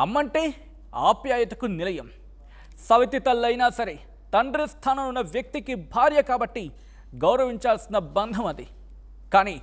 అమ్మంటే ఆప్యాయతకు నిలయం. సవితి తల్లైనా సరే తండ్రి స్థానం ఉన్న వ్యక్తికి భార్య కాబట్టి గౌరవించాల్సిన బంధం అది. కానీ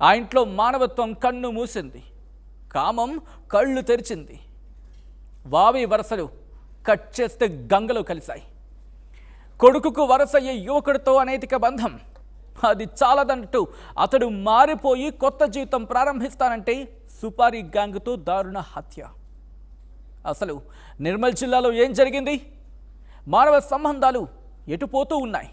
ఆ ఇంట్లో మానవత్వం కన్ను మూసింది, కామం కళ్ళు తెరిచింది. వావి వరసలు కట్ చేస్తే గంగలో కలిశాయి. కొడుకుకు వరసయ్యే యువకుడితో అనైతిక బంధం, అది చాలదంటూ అతడు మారిపోయి కొత్త జీవితం ప్రారంభిస్తానంటే సుపారీ గ్యాంగ్తో దారుణ హత్య. అసలు నిర్మల్ జిల్లాలో ఏం జరిగింది? మానవ సంబంధాలు ఎటుపోతూ ఉన్నాయి?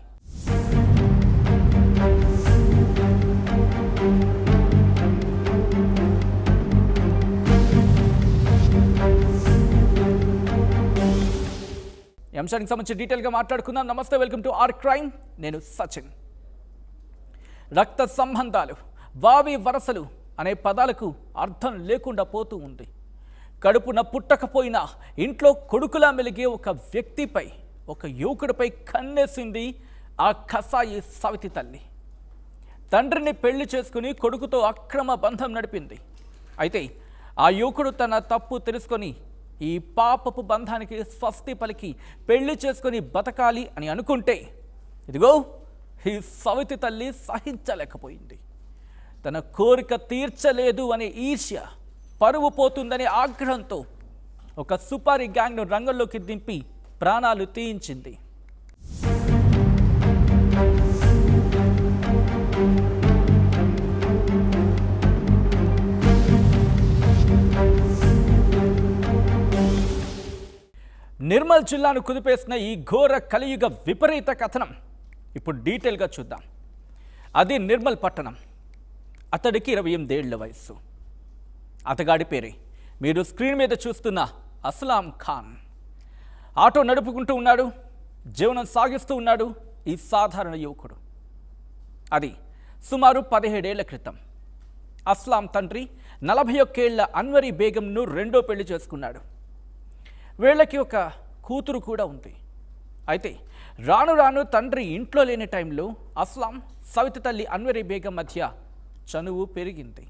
ఈ అంశానికి సంబంధించి డీటెయిల్గా మాట్లాడుకుందాం. నమస్తే, వెల్కమ్ టు ఆర్ క్రైమ్. నేను సచిన్. రక్త సంబంధాలు, వావి వరసలు అనే పదాలకు అర్థం లేకుండా పోతూ ఉంది. కడుపున పుట్టకపోయినా ఇంట్లో కొడుకులా మెలిగే ఒక వ్యక్తిపై, ఒక యువకుడిపై కన్నేసింది ఆ కసాయి సవితి తల్లి. తండ్రిని పెళ్లి చేసుకుని కొడుకుతో అక్రమ బంధం నడిపింది. అయితే ఆ యువకుడు తన తప్పు తెలుసుకొని ఈ పాపపు బంధానికి స్వస్తి పలికి పెళ్లి చేసుకొని బతకాలి అని అనుకుంటే, ఇదిగో ఈ సవితి తల్లి సహించలేకపోయింది. తన కోరిక తీర్చలేదు అనే ఈర్ష్య, పరువు పోతుందనే ఆగ్రహంతో ఒక సుపారీ గ్యాంగ్ను రంగంలోకి దింపి ప్రాణాలు తీయించింది. నిర్మల్ జిల్లాను కుదిపేసిన ఈ ఘోర కలియుగ విపరీత కథనం ఇప్పుడు డీటెయిల్గా చూద్దాం. అది నిర్మల్ పట్టణం. అతడికి 28 ఏళ్ల వయస్సు. అతగాడి పేరే మీరు స్క్రీన్ మీద చూస్తున్న అస్లాం ఖాన్. ఆటో నడుపుకుంటూ ఉన్నాడు, జీవనం సాగిస్తూ ఉన్నాడు ఈ సాధారణ యువకుడు. అది సుమారు 17 ఏళ్ల క్రితం. అస్లాం తండ్రి 41 ఏళ్ల అన్వరీ బేగంను రెండో పెళ్లి చేసుకున్నాడు. వీళ్ళకి ఒక కూతురు కూడా ఉంది. అయితే రాను రాను తండ్రి ఇంట్లో లేని టైంలో అస్లాం సవితి తల్లి అన్వరీ బేగం మధ్య చనువు పెరిగింది.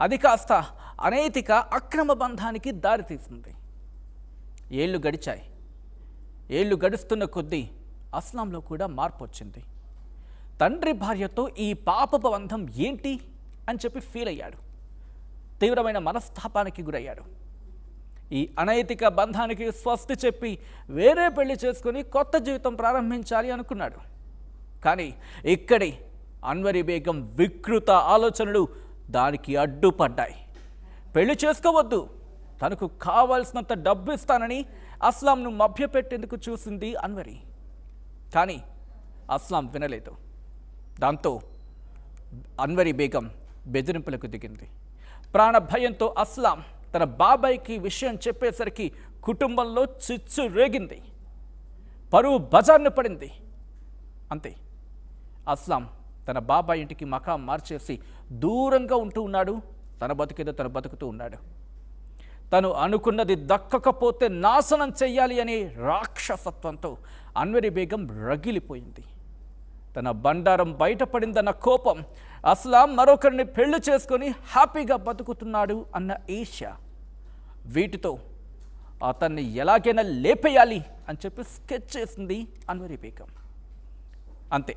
అది కాస్త అనైతిక అక్రమ బంధానికి దారితీసింది. ఏళ్ళు గడిచాయి. ఏళ్ళు గడుస్తున్న కొద్దీ అస్లాంలో కూడా మార్పు వచ్చింది. తండ్రి భార్యతో ఈ పాపపు బంధం ఏంటి అని చెప్పి ఫీల్ అయ్యాడు. తీవ్రమైన మనస్తాపానికి గురయ్యాడు. ఈ అనైతిక బంధానికి స్వస్తి చెప్పి వేరే పెళ్లి చేసుకుని కొత్త జీవితం ప్రారంభించాలి అనుకున్నాడు. కానీ ఇక్కడే అన్వరీ బేగం వికృత ఆలోచనలు దానికి అడ్డుపడ్డాయి. పెళ్లి చేసుకోవద్దు, తనకు కావాల్సినంత డబ్బు ఇస్తానని అస్లాంను మభ్యపెట్టేందుకు చూసింది అన్వరీ. కానీ అస్లాం వినలేదు. దాంతో అన్వరీ బేగం బెదిరింపులకు దిగింది. ప్రాణ భయంతో అస్లాం తన బాబాయ్కి విషయం చెప్పేసరికి కుటుంబంలో చిచ్చు రేగింది. పరువు బజార్ను పడింది. అంతే, అస్లాం తన బాబాయ్ ఇంటికి మకాం మార్చేసి దూరంగా ఉంటూ ఉన్నాడు. తన బతుకేదో తను బతుకుతూ ఉన్నాడు. తను అనుకున్నది దక్కకపోతే నాశనం చెయ్యాలి అనే రాక్షసత్వంతో అన్వరీ బేగం రగిలిపోయింది. తన బండారం బయటపడిందన్న కోపం, అస్లాం మరొకరిని పెళ్లి చేసుకొని హ్యాపీగా బతుకుతున్నాడు అన్న ఈర్ష్య, వీటితో అతన్ని ఎలాగైనా లేపేయాలి అని చెప్పి స్కెచ్ చేసింది అన్వరీ బేగం. అంతే,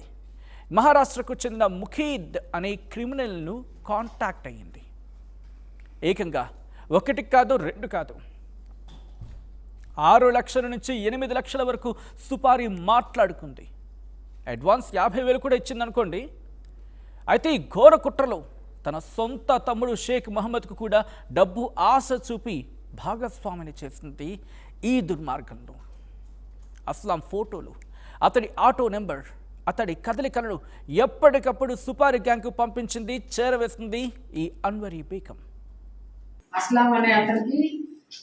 మహారాష్ట్రకు చెందిన ముఖీద్ అనే క్రిమినల్ను కాంటాక్ట్ అయ్యింది. ఏకంగా 1 కాదు 2 కాదు, 6 లక్షల నుంచి 8 లక్షల వరకు సుపారీ మాట్లాడుకుంది. అడ్వాన్స్ 50,000 కూడా ఇచ్చిందనుకోండి. అయితే ఈ ఘోర కుట్రలో తన సొంత తమ్ముడు షేక్ మహమ్మద్కు కూడా డబ్బు ఆశ చూపి భాగస్వామిని చేసింది ఈ దుర్మార్గంలో. అస్లాం ఫోటోలు, అతడి ఆటో నెంబర్, అతడి కదలికలను ఎప్పటికప్పుడు సుపారీ గ్యాంగ్కు పంపించింది, చేరవేసింది ఈ అన్వరీ బేగం. అస్లాం అనే అతనికి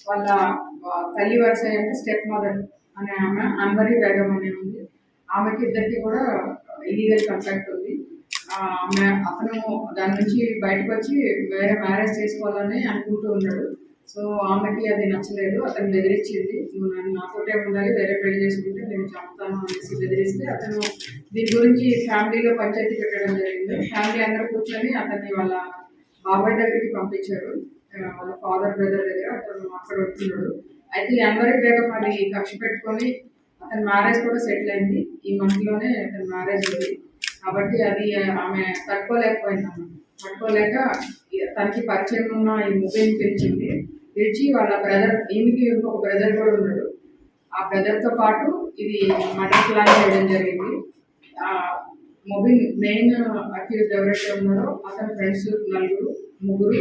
వాళ్ళ తల్లి వరుస అంటే స్టెప్ మదర్ అనే ఆమె అన్వరీ బేగం అనే ఉంది. ఆమెకి ఇద్దరికి కూడా ఇలీగల్ కాంట్రాక్ట్ ఉంది. అతను దాని నుంచి బయటకు వచ్చి వేరే మ్యారేజ్ చేసుకోవాలని అనుకుంటూ ఉన్నాడు. సో ఆమెకి అది నచ్చలేదు. అతను బెదిరించింది, నువ్వు నన్ను నాతోటే ఉండాలి, వేరే పెళ్లి చేసుకుంటే నేను చంపుతాను అనేసి బెదిరిస్తే అతను దీని గురించి ఫ్యామిలీలో పంచాయతీ పెట్టడం జరిగింది. ఫ్యామిలీ అందరూ కూర్చొని అతన్ని వాళ్ళ బాబాయ్ దగ్గరికి పంపించారు. వాళ్ళ ఫాదర్ బ్రదర్ దగ్గర అతను అక్కడ ఉంటున్నాడు. అయితే ఈ అన్వరీ బేగం అది కక్ష పెట్టుకొని అతని మ్యారేజ్ కూడా సెటిల్ అయింది. ఈ మంత్లోనే అతని మ్యారేజ్ ఉంది. కాబట్టి అది ఆమె తట్టుకోలేక తనకి పరిచయం ఉన్న ఈ ముగ్గురిని పిలిచి వాళ్ళ బ్రదర్, ఈమెకి ఇంకొక బ్రదర్ కూడా ఉన్నాడు. ఆ బ్రదర్తో పాటు ఇది మర్డర్ ప్లాన్ చేయడం జరిగింది. మొబైల్ మెయిన్ అక్యూజ్డ్ ఎవరైతే ఉన్నారో అతని ఫ్రెండ్స్ ముగ్గురు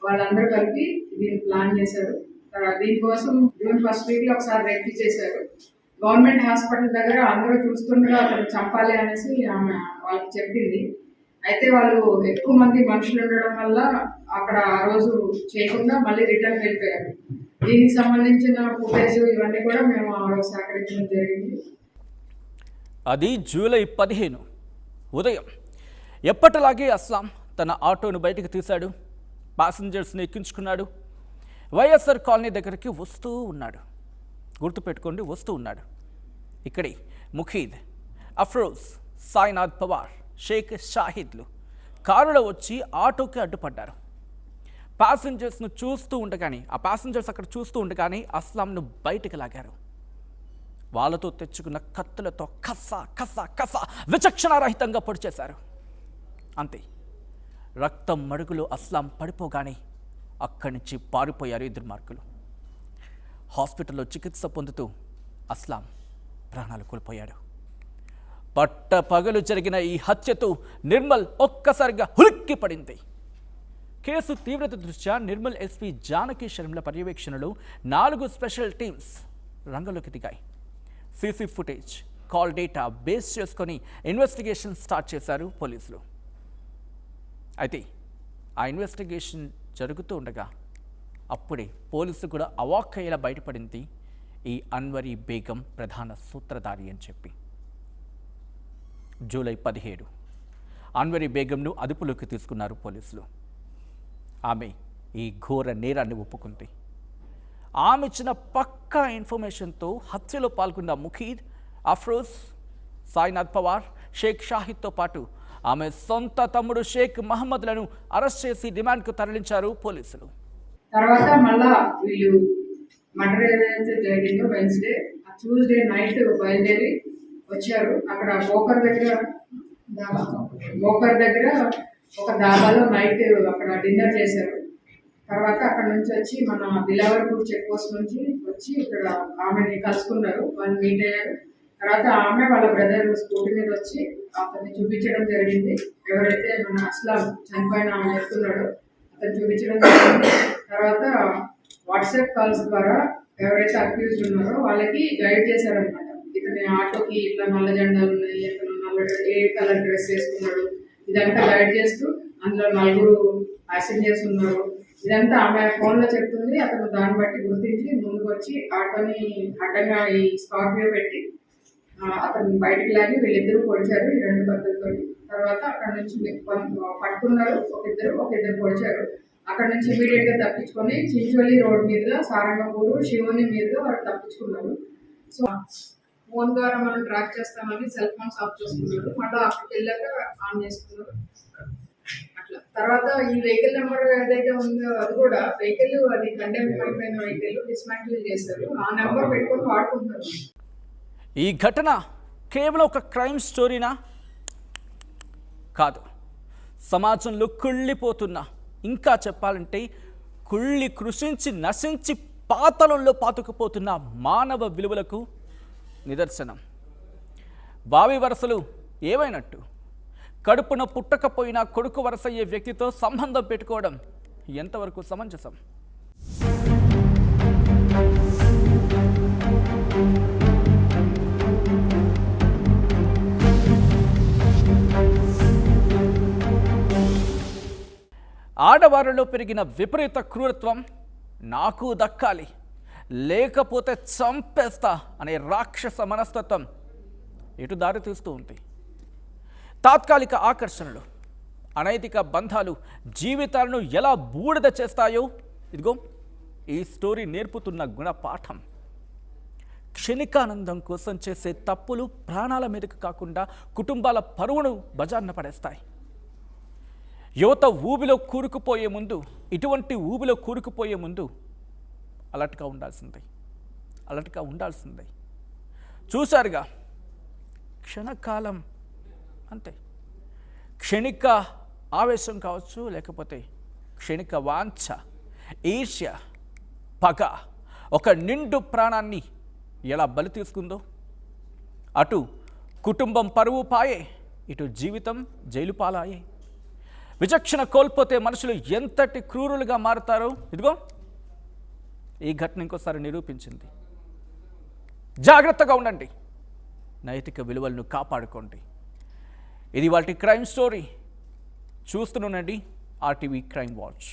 వాళ్ళందరూ కలిపి దీన్ని ప్లాన్ చేశారు. దీనికోసం జూన్ 1st వీక్లో ఒకసారి రెక్కి చేశారు. గవర్నమెంట్ హాస్పిటల్ దగ్గర అందరూ చూస్తుండగా అతను చంపాలి అనేసి ఆమె వాళ్ళకి చెప్పింది. అయితే వాళ్ళు ఎక్కువ మంది మనుషులు ఉండడం వల్ల అక్కడ ఆ రోజు చేయకుండా మళ్ళీ రిటర్న్ వెళ్ళిపోయారు. దీనికి సంబంధించిన ఫుటేజ్ ఇవన్నీ కూడా మేము ఆ రోజు సేకరించడం జరిగింది. అది జూలై 15 ఉదయం. ఎప్పటిలాగే అస్లాం తన ఆటోను బయటకు తీశాడు. ప్యాసింజర్స్ని ఎక్కించుకున్నాడు. వైఎస్ఆర్ కాలనీ దగ్గరికి వస్తూ ఉన్నాడు. గుర్తుపెట్టుకోండి, వస్తూ ఉన్నాడు. ఇక్కడి ముఖీద్, అఫ్రోజ్, సాయినాథ్ పవార్, షేక్ షాహిద్లు కారులో వచ్చి ఆటోకి అడ్డుపడ్డారు. ప్యాసింజర్స్ను చూస్తూ ఉండగానే అక్కడ చూస్తూ ఉండగానే అస్లాంను బయటకు లాగారు. వాళ్ళతో తెచ్చుకున్న కత్తులతో కస విచక్షణారహితంగా పొడి చేశారు. అంతే, రక్తం మడుగులో అస్లాం పడిపోగానే అక్కడి నుంచి పారిపోయారు ఈ దుర్మార్గులు. హాస్పిటల్లో చికిత్స పొందుతూ అస్లాం ప్రాణాలు కోల్పోయాడు. పట్టపగలు జరిగిన ఈ హత్యతో నిర్మల్ ఒక్కసారిగా హులిక్కి పడింది. కేసు తీవ్రత దృష్ట్యా నిర్మల్ ఎస్పీ జానకి శర్మల పర్యవేక్షణలో 4 స్పెషల్ టీమ్స్ రంగంలోకి దిగాయి. CC footage, call data base చేసుకొని ఇన్వెస్టిగేషన్ స్టార్ట్ చేశారు పోలీసులు. అయితే ఆ ఇన్వెస్టిగేషన్ జరుగుతూ ఉండగా అప్పుడే పోలీసులు కూడా అవాక్కయ్యేలా బయటపడింది ఈ అన్వరీ బేగం ప్రధాన సూత్రధారి అని చెప్పి. జూలై 17 అన్వరీ బేగంను అదుపులోకి తీసుకున్నారు పోలీసులు. ఆమె ఈ ఘోర నేరాన్ని ఒప్పుకుంది. ఆమె ఇచ్చిన పక్కా ఇన్ఫర్మేషన్తో హత్యలో పాల్గొన్న ముఖీద్, అఫ్రోజ్, సాయినాథ్ పవార్, షేక్ షాహిద్తో పాటు ఆమె సొంత తమ్ముడు షేక్ మహమ్మద్లను అరెస్ట్ చేసి రిమాండ్కు తరలించారు పోలీసులు. తర్వాత మళ్ళా వీళ్ళు మర్డర్ ఏదైతే జరిగిందో వెన్స్డే, ట్యూస్డే నైట్ బయలుదేరి వచ్చారు. అక్కడ బోకర్ దగ్గర ఒక దాబాలో నైట్ అక్కడ డిన్నర్ చేశారు. తర్వాత అక్కడ నుంచి వచ్చి మన దిలావర్పూర్ చెక్ పోస్ట్ నుంచి వచ్చి ఇక్కడ ఆమెని కలుసుకున్నారు. వాళ్ళు మీట్ అయ్యారు. తర్వాత ఆమె వాళ్ళ బ్రదర్ స్కూటీ మీద వచ్చి అతన్ని చూపించడం జరిగింది. ఎవరైతే మన అస్లాం చనిపోయిన ఆమె చెప్తున్నాడో అతను చూపించడం జరిగింది. తర్వాత వాట్సాప్ కాల్స్ ద్వారా ఎవరైతే అక్యూజ్డ్ ఉన్నారో వాళ్ళకి గైడ్ చేశారనమాట. ఇతని ఆటోకి ఇట్లా నల్ల జెండాలు ఉన్నాయి, అతను ఏ కలర్ డ్రెస్ వేసుకున్నాడు, ఇదంతా గైడ్ చేస్తూ అందులో 4 ప్యాసింజర్స్ ఉన్నారు. ఇదంతా ఆమె ఫోన్లో చెప్తుంది. అతను దాన్ని బట్టి గుర్తించి ముందుకు వచ్చి ఆటోని అడ్డంగా ఈ స్కార్పియో పెట్టి అతను బయటకు లాగి వీళ్ళిద్దరూ పొడిచారు ఈ 2 కత్తులతో. తర్వాత అక్కడ నుంచి పట్టుకున్నారు ఒక ఇద్దరు పొడిచారు. అక్కడ నుంచి ఇమీడియట్ గా తప్పించుకొని చించోలి రోడ్ మీదుగా సారంగపూర్ శివని మీదుగా వాళ్ళు తప్పించుకున్నారు. సో ఫోన్ ద్వారా మనం ట్రాక్ చేస్తామని సెల్ ఫోన్స్ ఆఫ్ చేసుకున్నారు. మళ్ళీ అక్కడికి వెళ్ళాక ఆన్ చేసుకున్నారు. అట్లా తర్వాత ఈ వెహికల్ నెంబర్ ఏదైతే ఉందో అది కూడా వెహికల్ అది కండెమ్ అయిపోయిన వెహికల్ డిస్మాంటిల్ చేశారు. ఆ నెంబర్ పెట్టుకొని వాడుకుంటున్నారు. ఈ ఘటన కేవలం ఒక క్రైమ్ స్టోరీనా? కాదు. సమాజంలో కుళ్ళిపోతున్న, ఇంకా చెప్పాలంటే కుళ్ళి కృషించి నశించి పాతలంలో పాతుకుపోతున్న మానవ విలువలకు నిదర్శనం. బావి వరసలు ఏమైనట్టు? కడుపున పుట్టకపోయినా కొడుకు వరసయ్యే వ్యక్తితో సంబంధం పెట్టుకోవడం ఎంతవరకు సమంజసం? ఆడవారిలో పెరిగిన విపరీత క్రూరత్వం నాకు దక్కాలి, లేకపోతే చంపేస్తా అనే రాక్షస మనస్తత్వం ఎటు దారి తీస్తూ ఉంది. తాత్కాలిక ఆకర్షణలు, అనైతిక బంధాలు జీవితాలను ఎలా బూడిద చేస్తాయో ఇదిగో ఈ స్టోరీ నేర్పుతున్న గుణపాఠం. క్షణికానందం కోసం చేసే తప్పులు ప్రాణాల మీదకు కాకుండా కుటుంబాల పరువును బజార్న పడేస్తాయి. యువత ఊబిలో కూరుకుపోయే ముందు, ఇటువంటి ఊబిలో కూరుకుపోయే ముందు అలర్ట్గా ఉండాల్సిందే. చూశారుగా, క్షణకాలం అంతే. క్షణిక ఆవేశం కావచ్చు, లేకపోతే క్షణిక వాంఛ, ఈర్ష్య, పగ ఒక నిండు ప్రాణాన్ని ఎలా బలి తీసుకుందో. అటు కుటుంబం పరువు పాయే, ఇటు జీవితం జైలు పాలాయే. విచక్షణ కోల్పోతే మనుషులు ఎంతటి క్రూరులుగా మారుతారో ఇదిగో ఈ ఘటన ఇంకోసారి నిరూపించింది. జాగ్రత్తగా ఉండండి, నైతిక విలువలను కాపాడుకోండి. ఇది వాటి క్రైమ్ స్టోరీ. చూస్తూనండి RTV క్రైమ్ వాచ్.